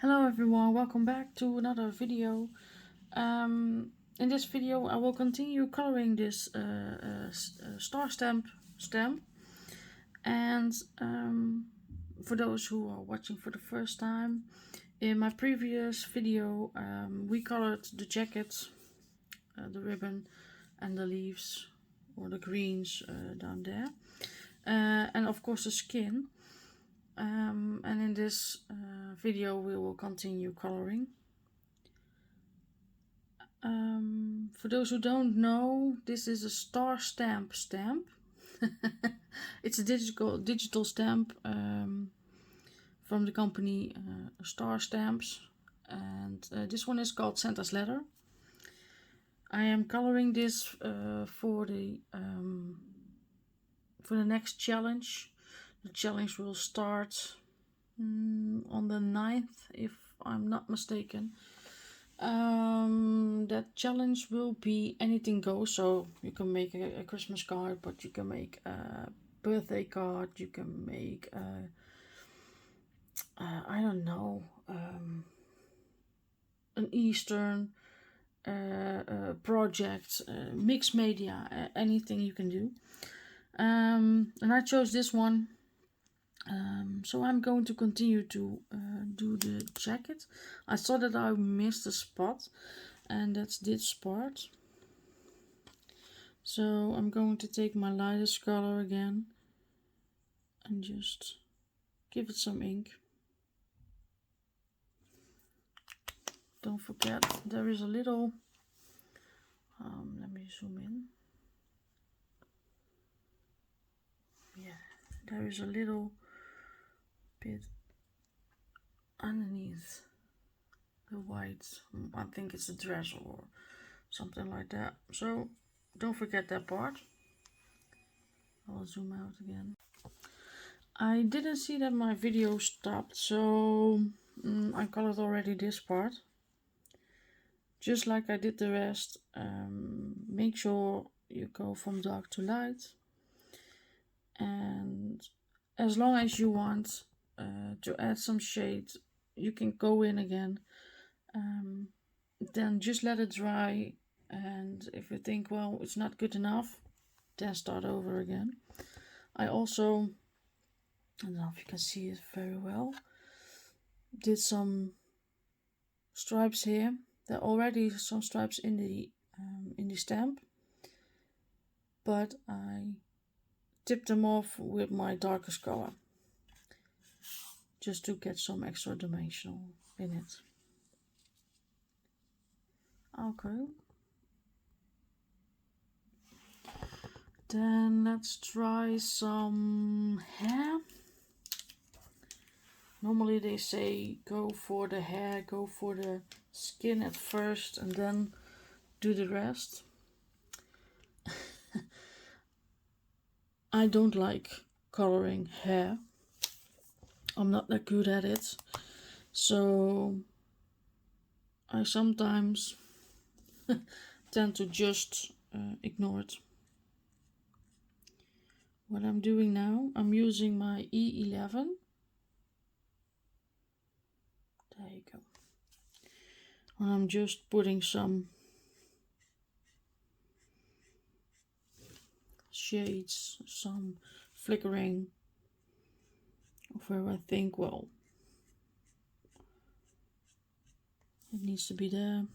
Hello everyone, welcome back to another video. In this video I will continue coloring this star stamp, and for those who are watching for the first time, in my previous video we colored the jacket, the ribbon and the leaves or the greens down there, and of course the skin. And in this video we will continue coloring. For those who don't know, this is a stamp. It's a digital stamp from the company Stampz, and this one is called Santa's Letter. I am coloring this for the next challenge. The challenge will start on the 9th, if I'm not mistaken. That challenge will be anything goes, so you can make a Christmas card, but you can make a birthday card, you can make I don't know, an Eastern project, mixed media, anything you can do. And I chose this one. So I'm going to continue to do the jacket. I saw that I missed a spot, and that's this part. So I'm going to take my lightest color again and just give it some ink. Don't forget, there is a little, let me zoom in. Yeah, there is a little bit underneath the white. I think it's a dress or something like that, so don't forget that part. I'll zoom out again. I didn't see that my video stopped, so I colored already this part just like I did the rest. Make sure you go from dark to light, and as long as you want to add some shade, you can go in again. Then just let it dry, and if you think, well, it's not good enough, then start over again. I also, I don't know if you can see it very well, did some stripes here. There are already some stripes in the stamp, but I tipped them off with my darkest color just to get some extra dimensional in it. Okay. Then let's try some hair. Normally they say go for the hair, go for the skin at first and then do the rest. I don't like coloring hair. I'm not that good at it. So I sometimes tend to just ignore it. What I'm doing now, I'm using my E11. There you go. And I'm just putting some shades, some flickering of where I think, well, it needs to be there.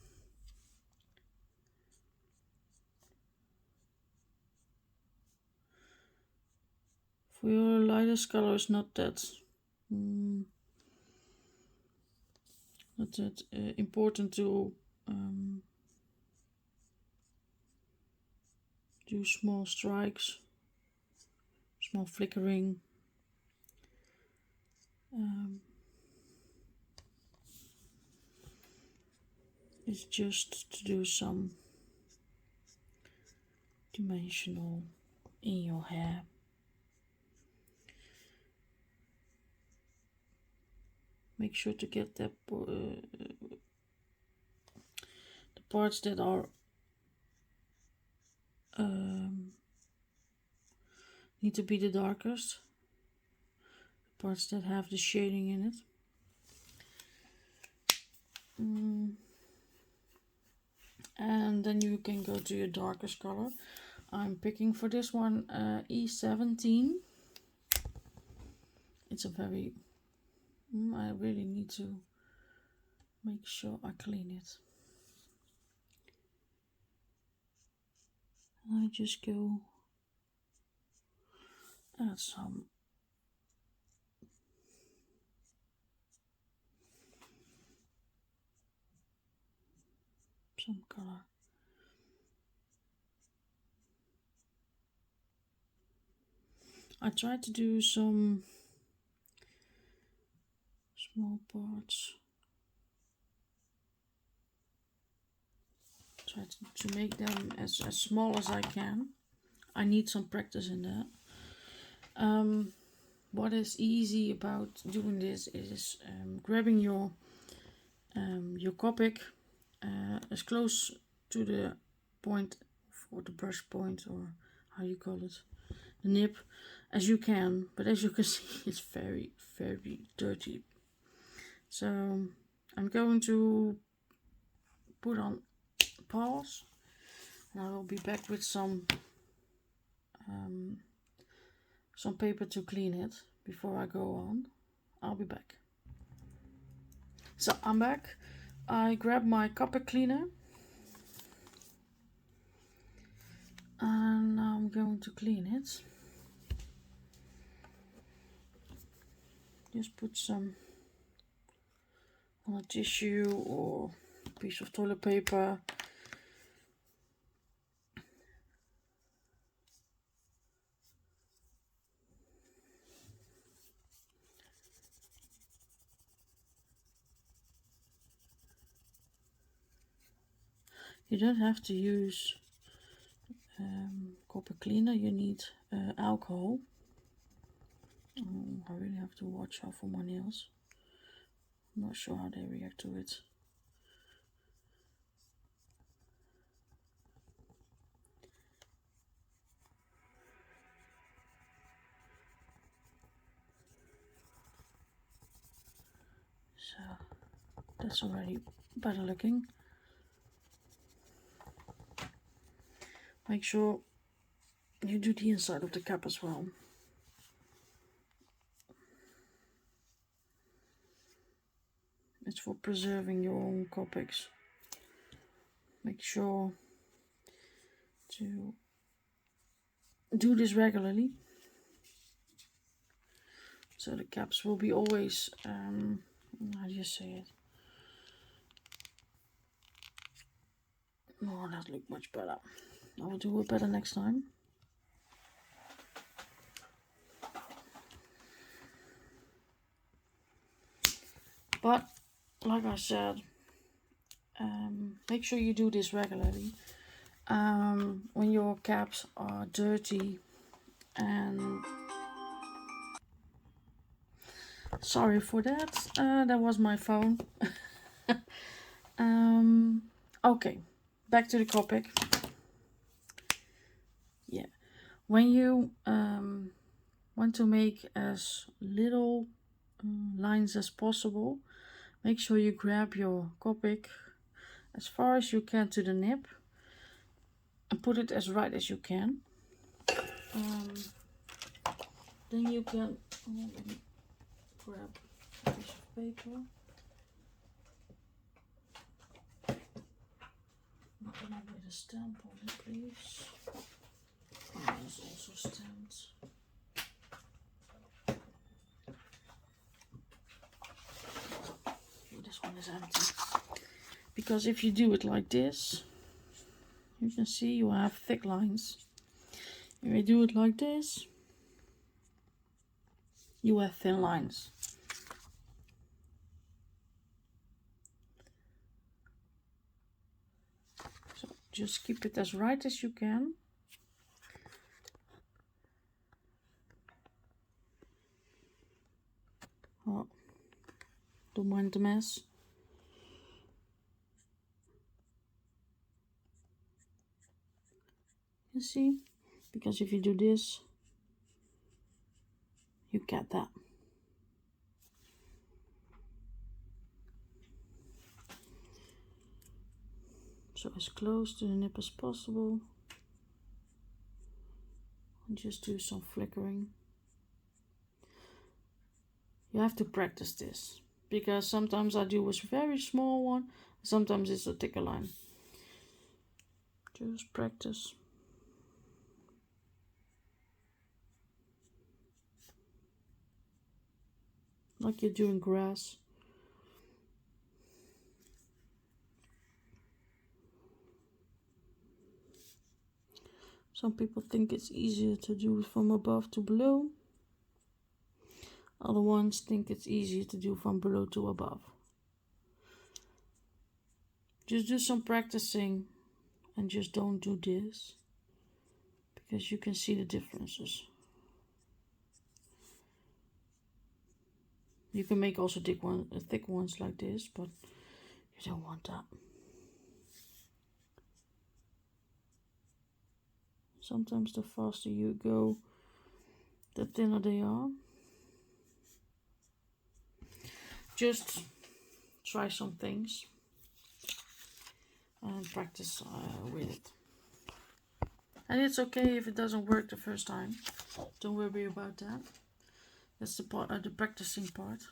For your lightest color is not that important to do small strikes, small flickering. It's just to do some dimensional in your hair. Make sure to get that the parts that are need to be the darkest, the parts that have the shading in it. and then you can go to your darkest color. I'm picking for this one E17. It's a very, I really need to make sure I clean it. I just go add some color. I tried to do some small parts. Try to make them as small as I can. I need some practice in that. What is easy about doing this is grabbing your Copic as close to the point, or the brush point, or how you call it, the nib, as you can. But as you can see, it's very, very dirty. So I'm going to put on pause, and I will be back with some paper to clean it before I go on. I'll be back. So I'm back. I grabbed my Copic cleaner, and now I'm going to clean it. Just put some on a tissue or a piece of toilet paper. You don't have to use Copic cleaner, you need alcohol. I really have to watch out for my nails. I'm not sure how they react to it. So that's already better looking. Make sure you do the inside of the cap as well. It's for preserving your own Copics. Make sure to do this regularly, so the caps will be always, how do you say it? Oh, that looked much better. I will do it better next time. But like I said, make sure you do this regularly. When your caps are dirty, and sorry for that, that was my phone. Okay, back to the Copic. Yeah, when you want to make as little lines as possible, make sure you grab your Copic as far as you can to the nib and put it as right as you can. Then you can, let me grab a piece of paper. With a stamp on it, please. Oh, it's also stamped. This one is empty. Because if you do it like this, you can see you have thick lines. If you do it like this, you have thin lines. So just keep it as right as you can. Oh, don't mind the mess. You see? Because if you do this, you get that. So as close to the nip as possible. And just do some flickering. You have to practice this, because sometimes I do a very small one, sometimes it's a thicker line. Just practice. Like you're doing grass. Some people think it's easier to do from above to below. Other ones think it's easier to do from below to above. Just do some practicing and just don't do this, because you can see the differences. You can make also thick ones like this, but you don't want that. Sometimes the faster you go, the thinner they are. Just try some things and practice with it. And it's okay if it doesn't work the first time. Don't worry about that. That's the part, the practicing part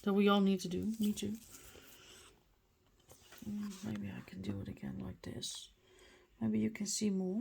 that we all need to do. Me too. Maybe I can do it again like this. Maybe you can see more.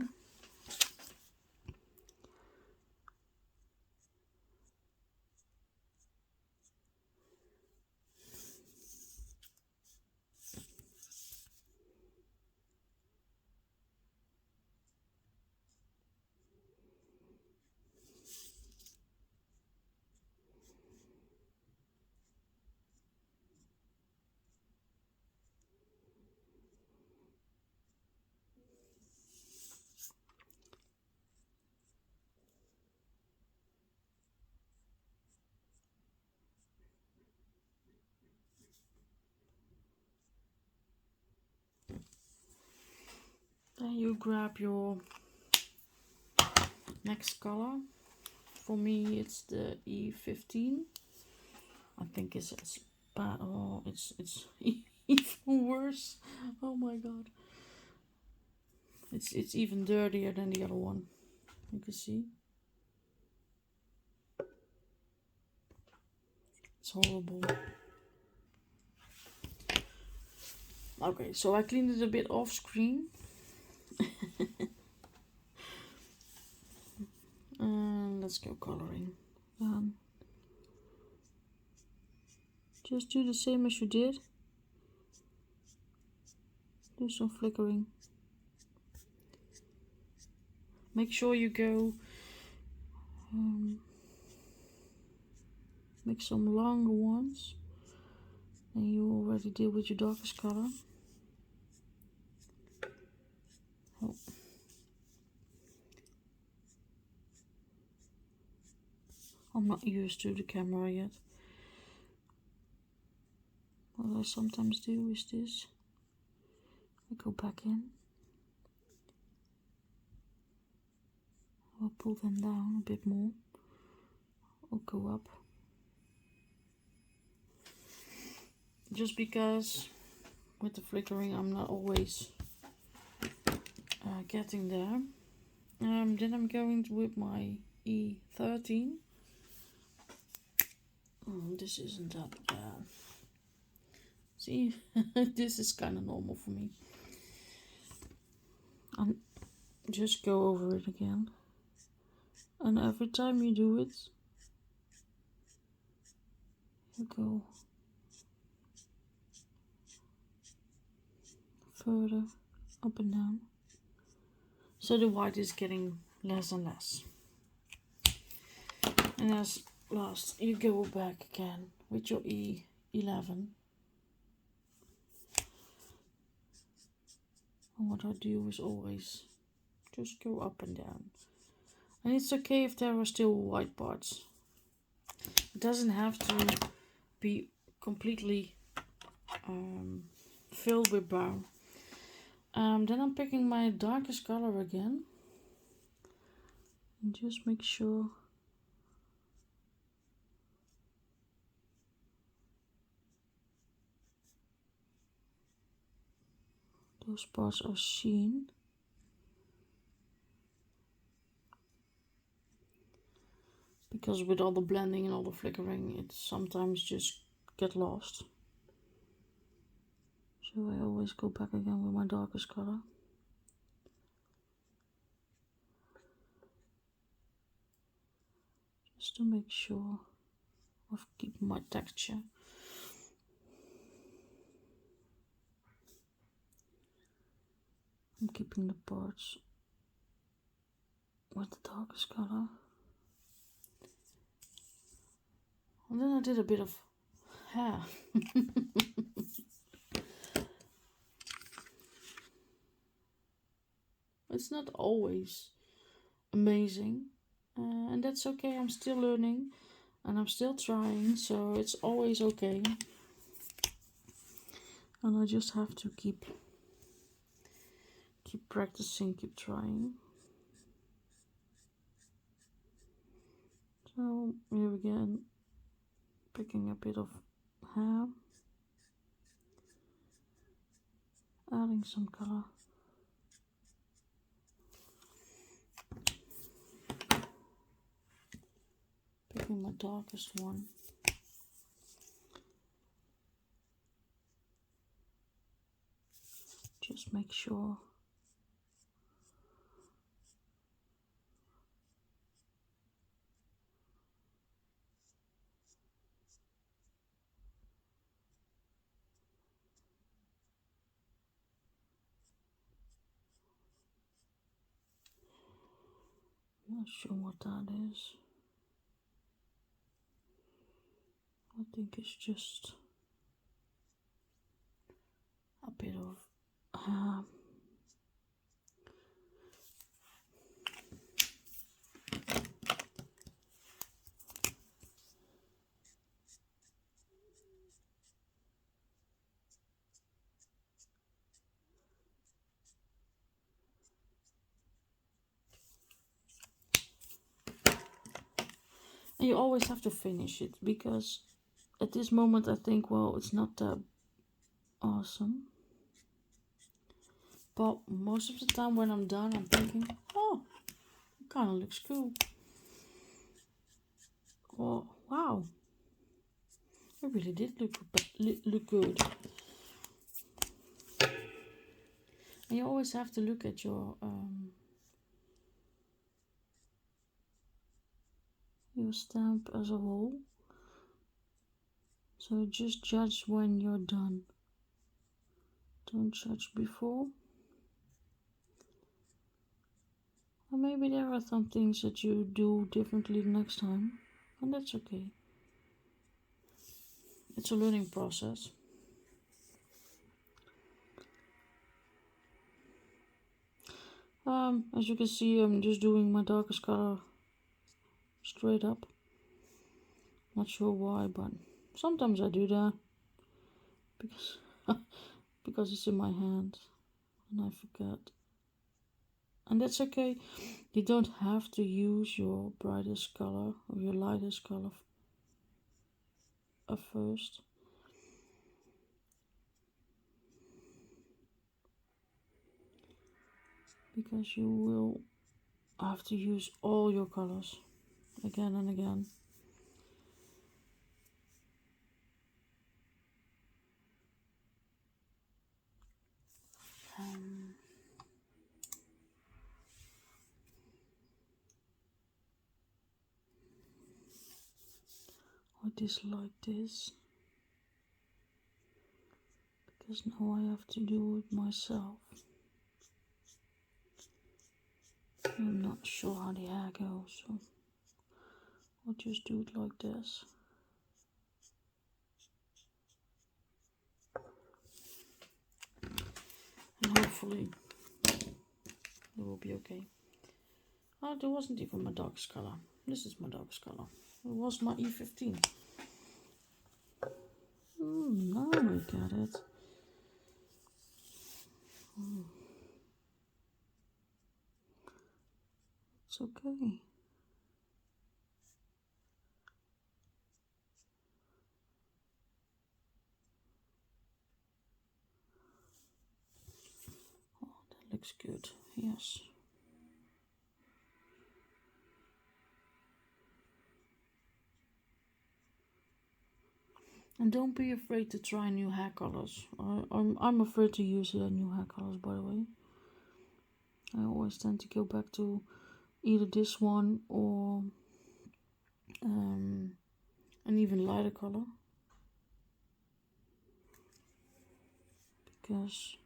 Then you grab your next color. For me, it's the E15. I think it's bad. Oh, it's even worse. Oh my god. It's even dirtier than the other one. You can see. It's horrible. Okay, so I cleaned it a bit off screen. And let's go coloring. Just do the same as you did. Do some flickering. Make sure you go make some longer ones than you already did with your darkest color. Oh. I'm not used to the camera yet. What I sometimes do is this. I go back in. I'll pull them down a bit more. Or go up. Just because with the flickering I'm not always getting there. Then I'm going with my E13. This isn't that bad. See, this is kind of normal for me. And just go over it again. And every time you do it, you go further up and down. So the white is getting less and less. And as last, you go back again with your E11. And what I do is always just go up and down. And it's okay if there are still white parts. It doesn't have to be completely filled with brown. Then I'm picking my darkest color again. And just make sure those parts are seen. Because with all the blending and all the flickering, it sometimes just get lost. So I always go back again with my darkest color. Just to make sure of keeping my texture. I'm keeping the parts with the darkest color. And then I did a bit of hair. It's not always amazing, and that's okay. I'm still learning and I'm still trying, so it's always okay. And I just have to keep practicing, keep trying. So here again, picking a bit of hair, adding some color. Picking my darkest one. Just make sure. Not sure what that is. I think it's just a bit of and you always have to finish it, because at this moment I think, well, it's not that awesome. But most of the time when I'm done, I'm thinking, oh, it kind of looks cool. Oh, wow. It really did look good. And you always have to look at your stamp as a whole. So just judge when you're done. Don't judge before. Or maybe there are some things that you do differently the next time, and that's okay. It's a learning process. As you can see, I'm just doing my darkest color straight up. Not sure why, but sometimes I do that because because it's in my hand and I forget. And that's okay. You don't have to use your brightest color or your lightest color at first. Because you will have to use all your colors again and again. I dislike this because now I have to do it myself. I'm not sure how the hair goes, so I'll just do it like this. And hopefully it will be okay. Oh, there wasn't even my darkest color. This is my darkest color. It was my E15. Now I get it. It's okay. looks good. Yes. And don't be afraid to try new hair colors. I'm afraid to use new hair colors, by the way. I always tend to go back to either this one or an even lighter color. Because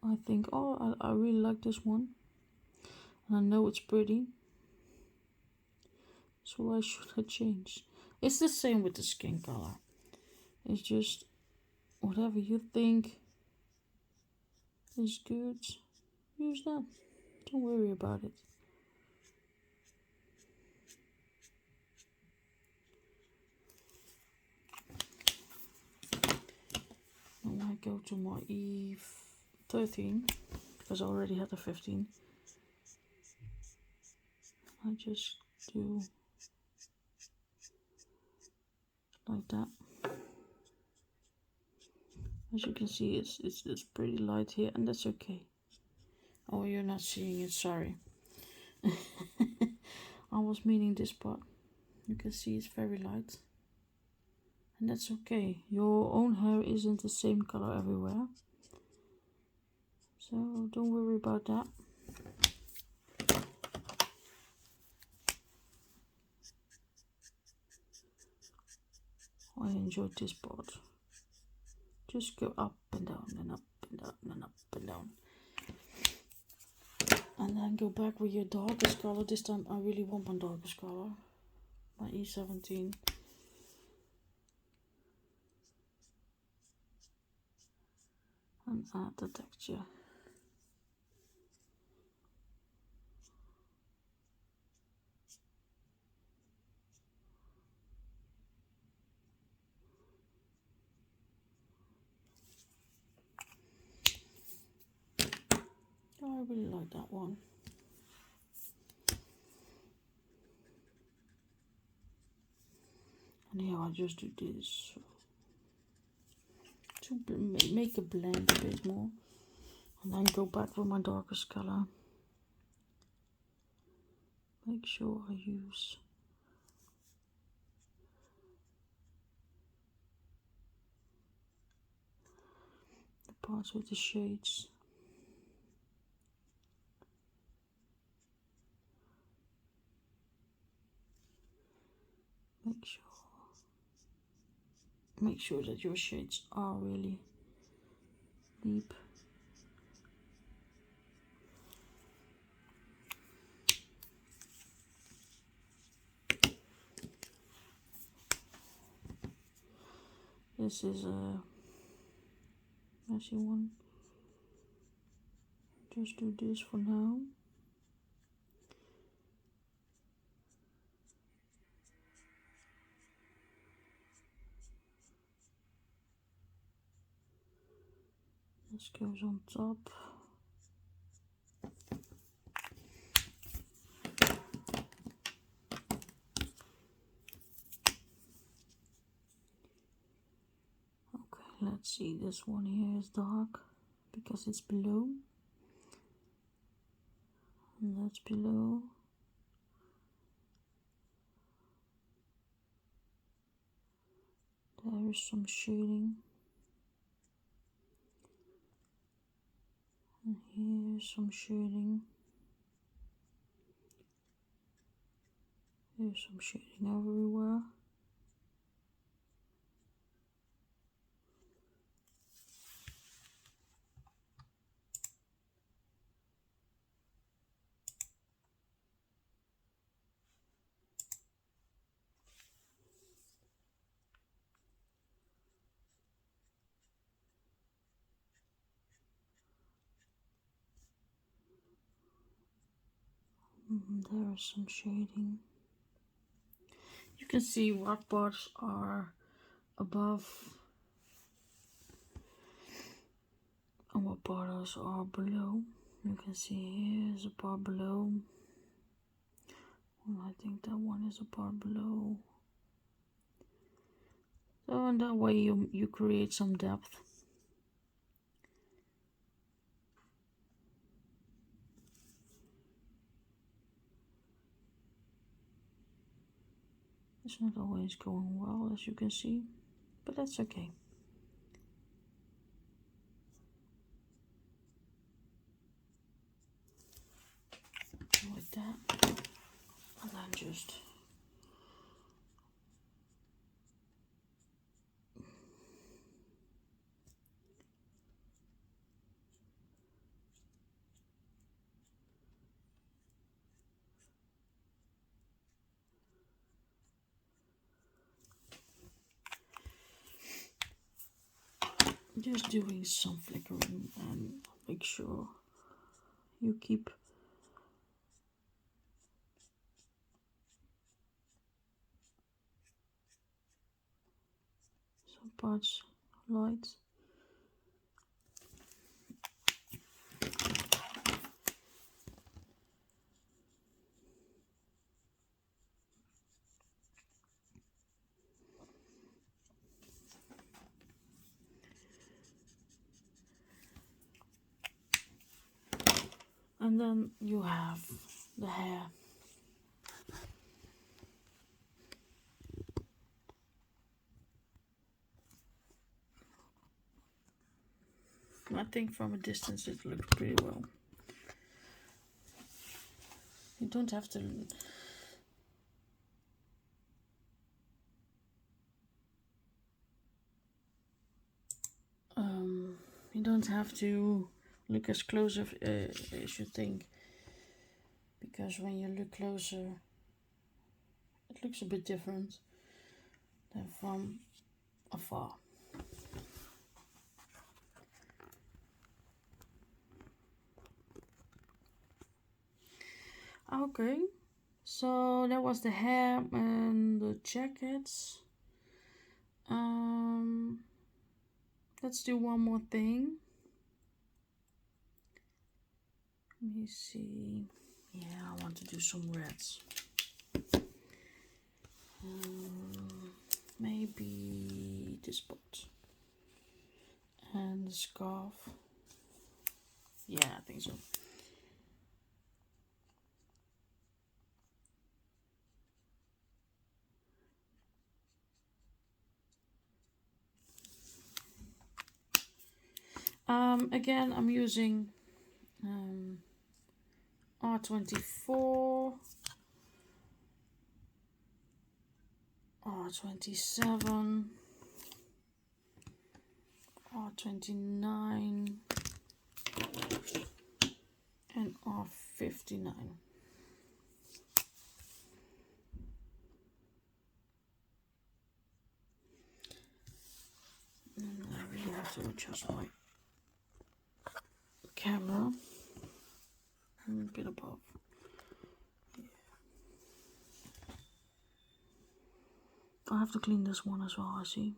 I think, oh, I really like this one. And I know it's pretty. So why should I change? It's the same with the skin color. It's just whatever you think is good, use that. Don't worry about it. Now I go to my E13 because I already had a 15. I just do like that. As you can see, it's pretty light here, and that's okay. Oh, you're not seeing it, sorry. I was meaning this part. You can see it's very light. And that's okay. Your own hair isn't the same color everywhere. So don't worry about that. I enjoyed this part. Just go up and down and up and down and up and down. And then go back with your darkest color. This time I really want my darkest color. My E17. And add the texture. Oh, I really like that one. And here I just do this to make it blend a bit more. And then go back with my darkest color. Make sure I use the parts with the shades. Make sure that your shades are really deep. This is a messy one. Just do this for now. This goes on top. Okay, let's see. This one here is dark because it's below. And that's below. There is some shading. And here's some shading. There's some shading everywhere. There is some shading. You can see what parts are above and what parts are below. You can see here is a part below. I think that one is a part below. So in that way you create some depth. It's not always going well, as you can see, but that's okay. Like that, and then just doing some flickering and make sure you keep some parts light. And then you have the hair. I think from a distance it looks pretty well. You don't have to look as close as you think, because when you look closer it looks a bit different than from afar. Okay, so that was the hair and the jackets. Let's do one more thing. Let me see. Yeah, I want to do some reds. Maybe this part and the scarf. Yeah, I think so. Again, I'm using R24, R27, R29, and R59. And I really have to adjust my camera a bit above. Yeah. I have to clean this one as well, I see.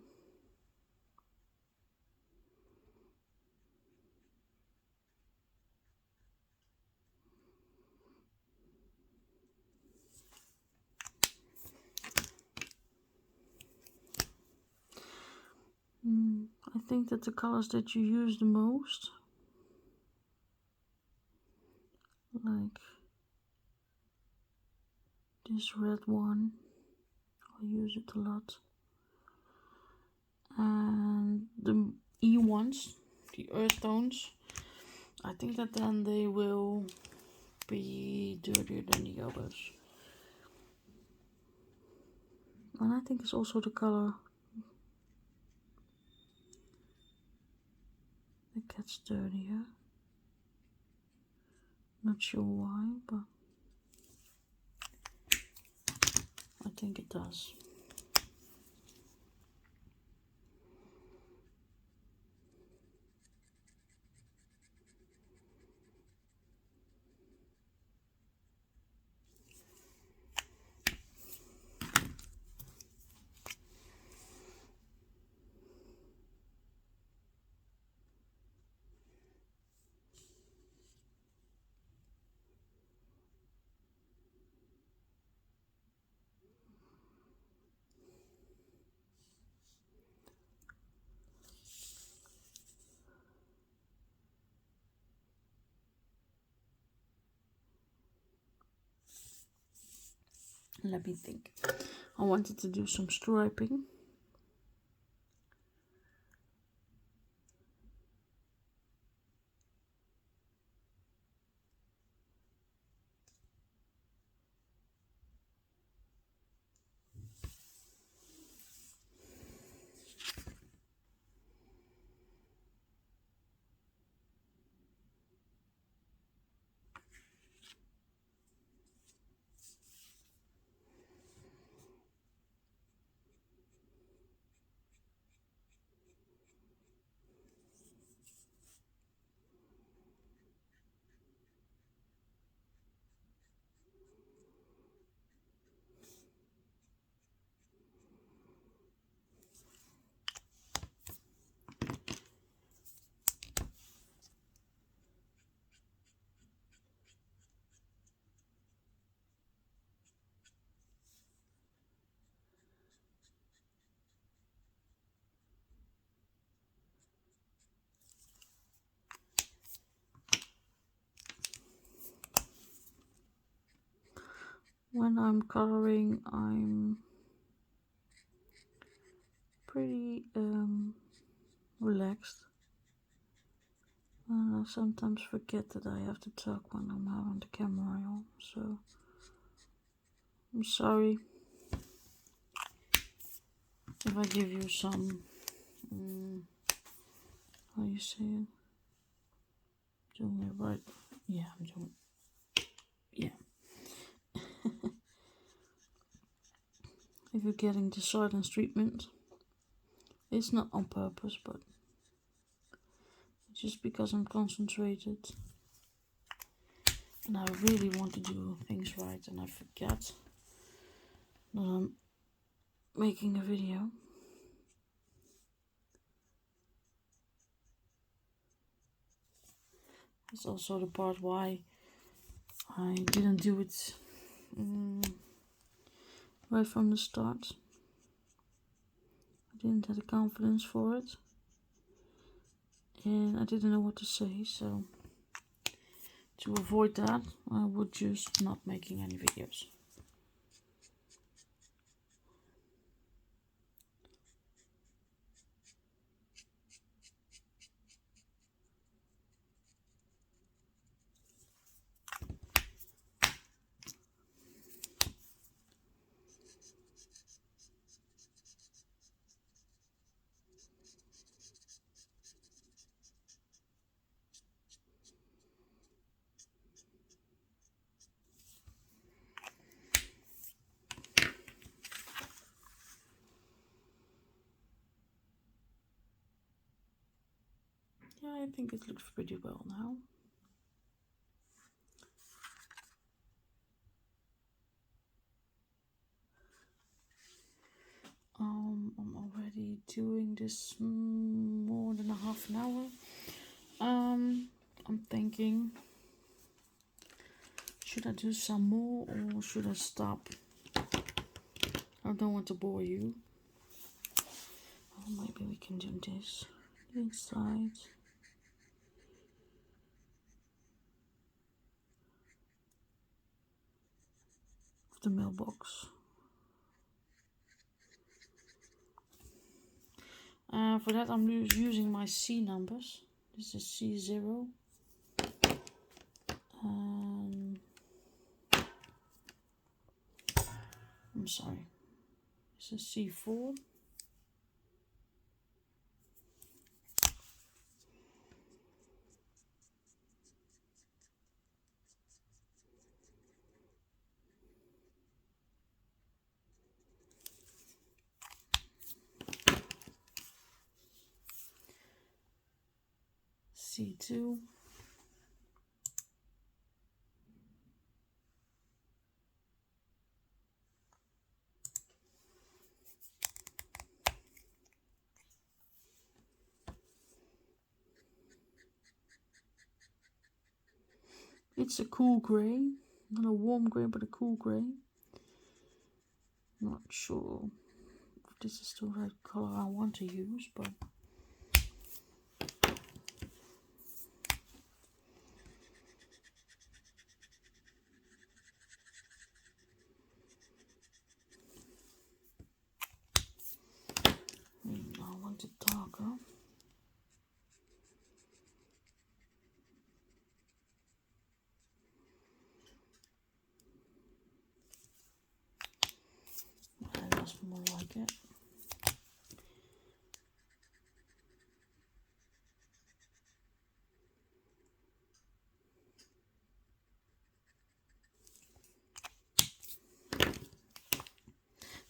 I think that the colors that you use the most, like this red one, I use it a lot, and the E ones, the earth tones, I think that then they will be dirtier than the others. And I think it's also the color that gets dirtier. Not sure why, but I think it does. Let me think. I wanted to do some striping. When I'm coloring, I'm pretty relaxed. And I sometimes forget that I have to talk when I'm having the camera on, so I'm sorry if I give you some, how you say it? Doing it right. Yeah, I'm doing it. Yeah. If you're getting the silence treatment, it's not on purpose, but just because I'm concentrated and I really want to do things right and I forget that I'm making a video. It's also the part why I didn't do it right from the start. I didn't have the confidence for it, and I didn't know what to say, so to avoid that, I would just not making any videos. Yeah, I think it looks pretty well now. I'm already doing this more than a half an hour. I'm thinking, should I do some more or should I stop? I don't want to bore you. Oh, maybe we can do this inside. The mailbox. For that I'm using my C numbers. This is C0. I'm sorry. This is C4. C2. It's a cool grey, not a warm grey, but a cool grey. Not sure if this is the right color I want to use, but forget.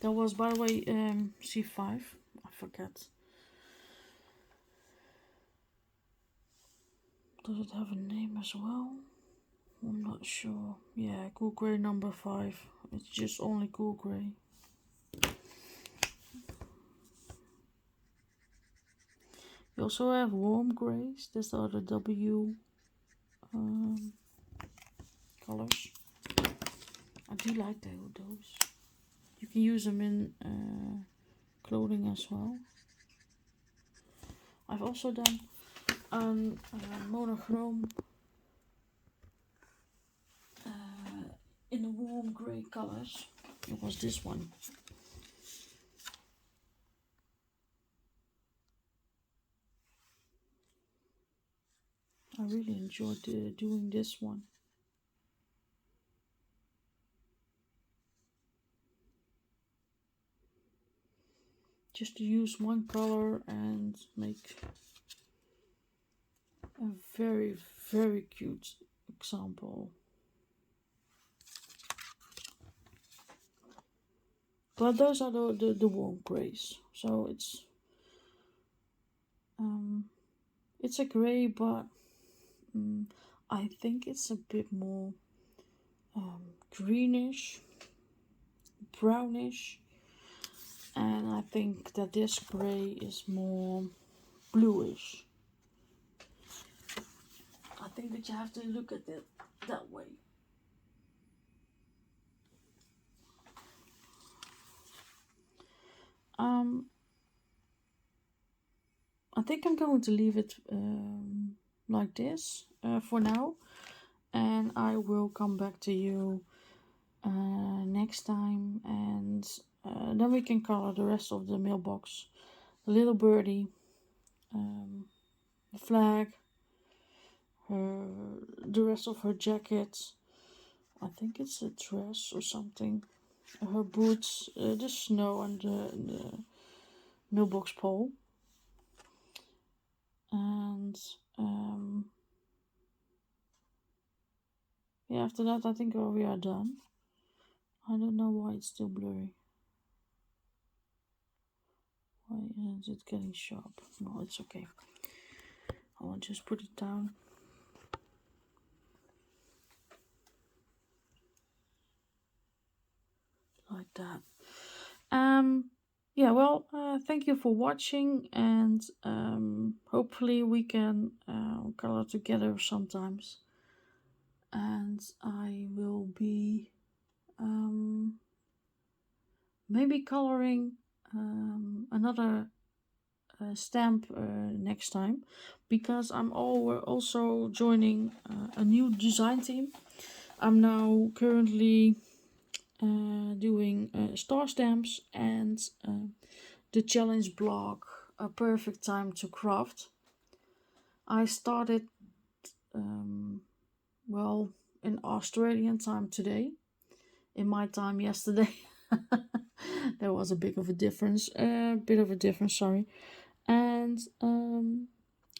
That was, by the way, C5. I forget. Does it have a name as well? I'm not sure. Yeah, cool gray number 5. It's just only cool gray. You also have warm grays. These are the W colors. I do like those. You can use them in clothing as well. I've also done monochrome in the warm grey colors. It was this one. I really enjoyed doing this one. Just to use one color and make a very, very cute example. But those are the warm grays. So it's a gray, but I think it's a bit more greenish, brownish, and I think that this gray is more bluish. I think that you have to look at it that way. I think I'm going to leave it like this for now, and I will come back to you next time, and then we can color the rest of the mailbox. The little birdie, the flag, the rest of her jacket. I think it's a dress or something. Her boots, the snow, and the mailbox pole. And yeah, after that I think we are done. I don't know why it's still blurry. Why isn't it getting sharp? No, it's okay. I'll just put it down. Like that. Yeah, well, thank you for watching, and hopefully we can color together sometimes. And I will be maybe coloring another stamp next time, because I'm also joining a new design team. I'm now currently doing star stamps and the challenge blog, A Perfect Time to Craft. I started well, in Australian time today. In my time yesterday. There was a bit of a difference, sorry. And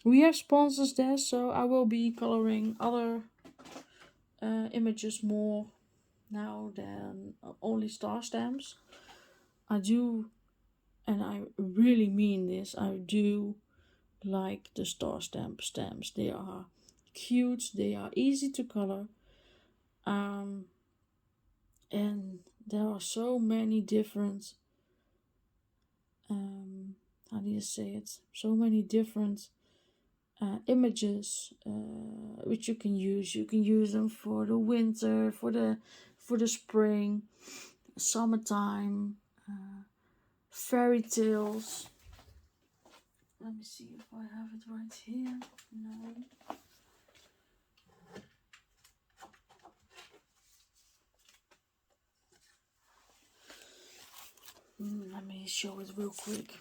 we have sponsors there, so I will be coloring other images more now than only star stamps. I do, and I really mean this, I do like the star stamps. They are cute, they are easy to color, and there are so many different how do you say it, so many different images which you can use them for the winter, for the spring, summertime, fairy tales. Let me see if I have it right here. No. Let me show it real quick.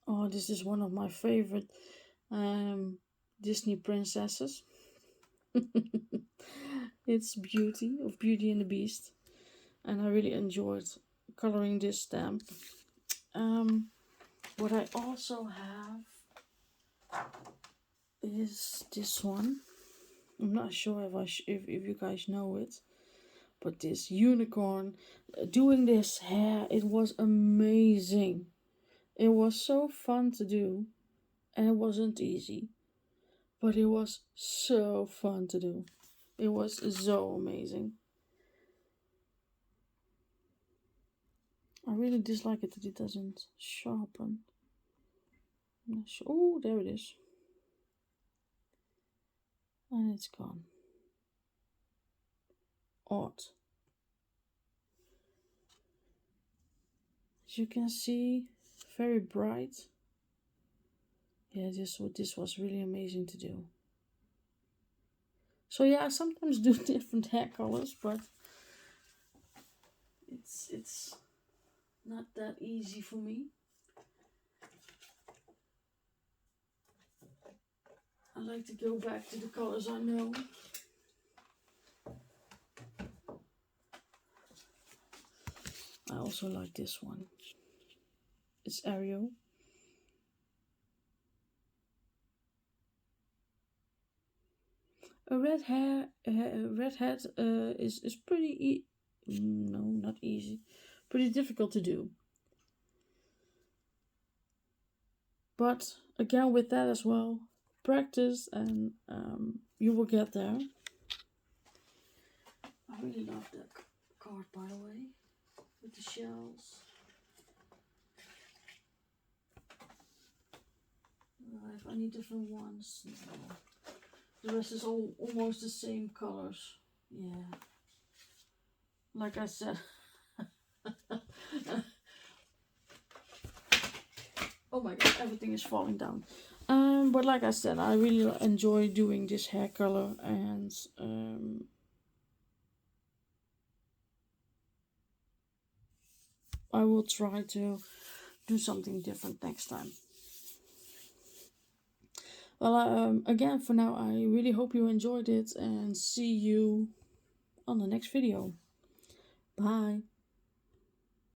Oh, this is one of my favorite Disney princesses. It's Beauty and the Beast. and I really enjoyed coloring this stamp. What I also have is this one. I'm not sure if you guys know it, but this unicorn. Doing this hair, it was amazing. It was so fun to do, and it wasn't easy, but it was so fun to do. It was so amazing. I really dislike it that it doesn't sharpen. I'm not sure. Oh, there it is. And it's gone. Odd. As you can see, very bright. Yeah, this was really amazing to do. So yeah, I sometimes do different hair colors, but it's not that easy for me. I like to go back to the colors I know. I also like this one. It's Ariel. A red hat is pretty no, not easy, pretty difficult to do. But again, with that as well, practice and you will get there. I really love that card, by the way, with the shells. I have any different ones? No. The rest is all almost the same colors. Yeah. Like I said. Oh my god, everything is falling down. But like I said, I really enjoy doing this hair color, and I will try to do something different next time. Well, again, for now, I really hope you enjoyed it, and see you on the next video. Bye.